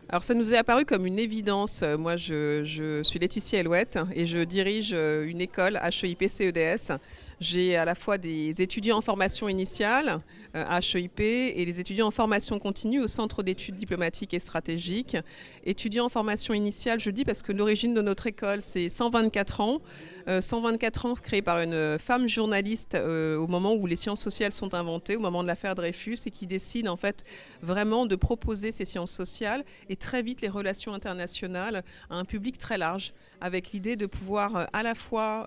Alors ça nous est apparu comme une évidence. Moi, je suis Laetitia Elouette et je dirige une école HEIP CEDS. J'ai à la fois des étudiants en formation initiale à HEIP et des étudiants en formation continue au Centre d'études diplomatiques et stratégiques. Étudiants en formation initiale, je dis parce que l'origine de notre école, c'est 124 ans. 124 ans créés par une femme journaliste au moment où les sciences sociales sont inventées, au moment de l'affaire Dreyfus, et qui décide en fait vraiment de proposer ces sciences sociales et très vite les relations internationales à un public très large, avec l'idée de pouvoir à la fois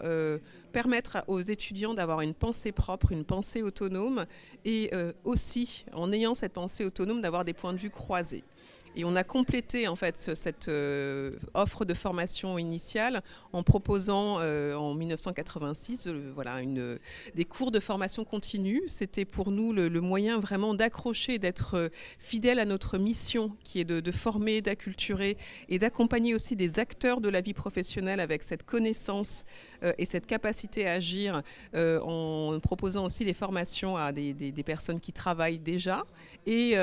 permettre aux étudiants d'avoir une pensée propre, une pensée autonome, et aussi, en ayant cette pensée autonome, d'avoir des points de vue croisés. Et on a complété en fait cette offre de formation initiale en proposant en 1986 des cours de formation continue. C'était pour nous le moyen vraiment d'accrocher, d'être fidèle à notre mission qui est de former, d'acculturer et d'accompagner aussi des acteurs de la vie professionnelle avec cette connaissance et cette capacité à agir en proposant aussi des formations à des personnes qui travaillent déjà. Et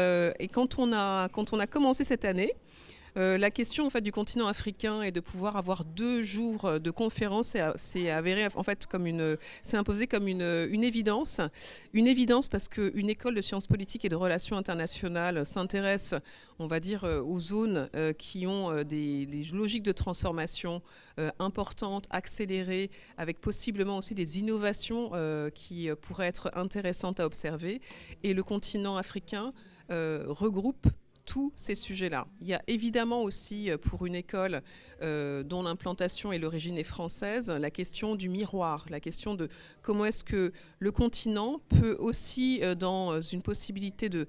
quand on a commencé cette année, la question en fait du continent africain et de pouvoir avoir 2 jours de conférence s'est avérée en fait s'est imposée comme une évidence. Une évidence parce qu'une école de sciences politiques et de relations internationales s'intéresse, on va dire, aux zones qui ont des logiques de transformation importantes, accélérées, avec possiblement aussi des innovations qui pourraient être intéressantes à observer. Et le continent africain regroupe tous ces sujets-là. Il y a évidemment aussi, pour une école dont l'implantation et l'origine est française, la question du miroir, la question de comment est-ce que le continent peut aussi, dans une possibilité de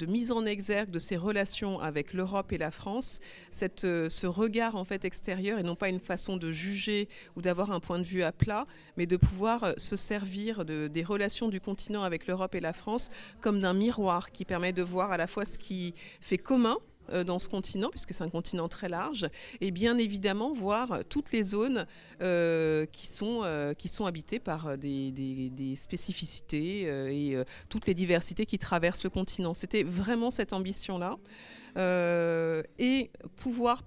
mise en exergue de ses relations avec l'Europe et la France, ce regard en fait extérieur, et non pas une façon de juger ou d'avoir un point de vue à plat, mais de pouvoir se servir des relations du continent avec l'Europe et la France comme d'un miroir qui permet de voir à la fois ce qui fait commun dans ce continent, puisque c'est un continent très large, et bien évidemment voir toutes les zones qui sont habitées par des spécificités et toutes les diversités qui traversent le continent. C'était vraiment cette ambition-là. Et pouvoir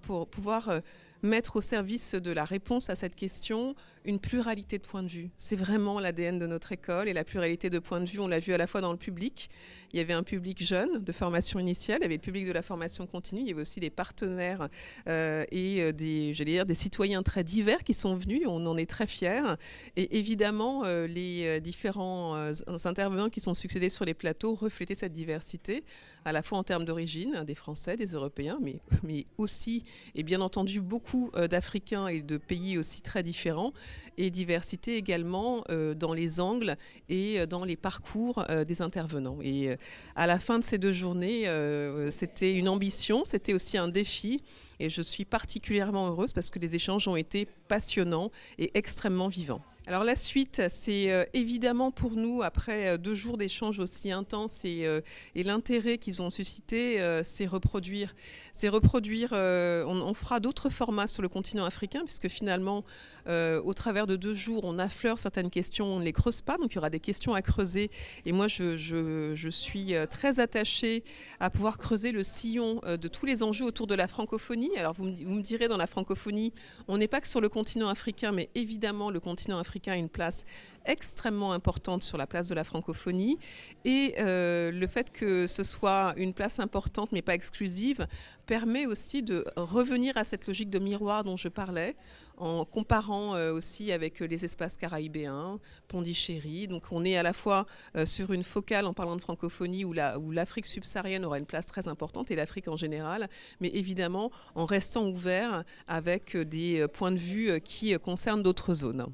mettre au service de la réponse à cette question une pluralité de points de vue. C'est vraiment l'ADN de notre école, et la pluralité de points de vue, on l'a vu à la fois dans le public. Il y avait un public jeune de formation initiale, il y avait le public de la formation continue, il y avait aussi des partenaires et des citoyens très divers qui sont venus, on en est très fiers. Et évidemment, les différents intervenants qui sont succédés sur les plateaux reflétaient cette diversité, à la fois en termes d'origine, des Français, des Européens, mais aussi, et bien entendu, beaucoup d'Africains et de pays aussi très différents, et diversité également dans les angles et dans les parcours des intervenants. Et à la fin de ces 2 journées, c'était une ambition, c'était aussi un défi, et je suis particulièrement heureuse parce que les échanges ont été passionnants et extrêmement vivants. Alors la suite, c'est évidemment pour nous, après 2 jours d'échanges aussi intenses et l'intérêt qu'ils ont suscité, c'est reproduire. On fera d'autres formats sur le continent africain, puisque finalement, au travers de 2 jours, on affleure certaines questions, on ne les creuse pas, donc il y aura des questions à creuser. Et moi, je suis très attachée à pouvoir creuser le sillon de tous les enjeux autour de la francophonie. Alors vous me direz, dans la francophonie, on n'est pas que sur le continent africain, mais évidemment, le continent africain a une place extrêmement importante sur la place de la francophonie, et le fait que ce soit une place importante mais pas exclusive permet aussi de revenir à cette logique de miroir dont je parlais, en comparant aussi avec les espaces caraïbéens, Pondichéry. Donc on est à la fois sur une focale en parlant de francophonie où l'Afrique subsaharienne aura une place très importante, et l'Afrique en général, mais évidemment en restant ouvert avec des points de vue qui concernent d'autres zones.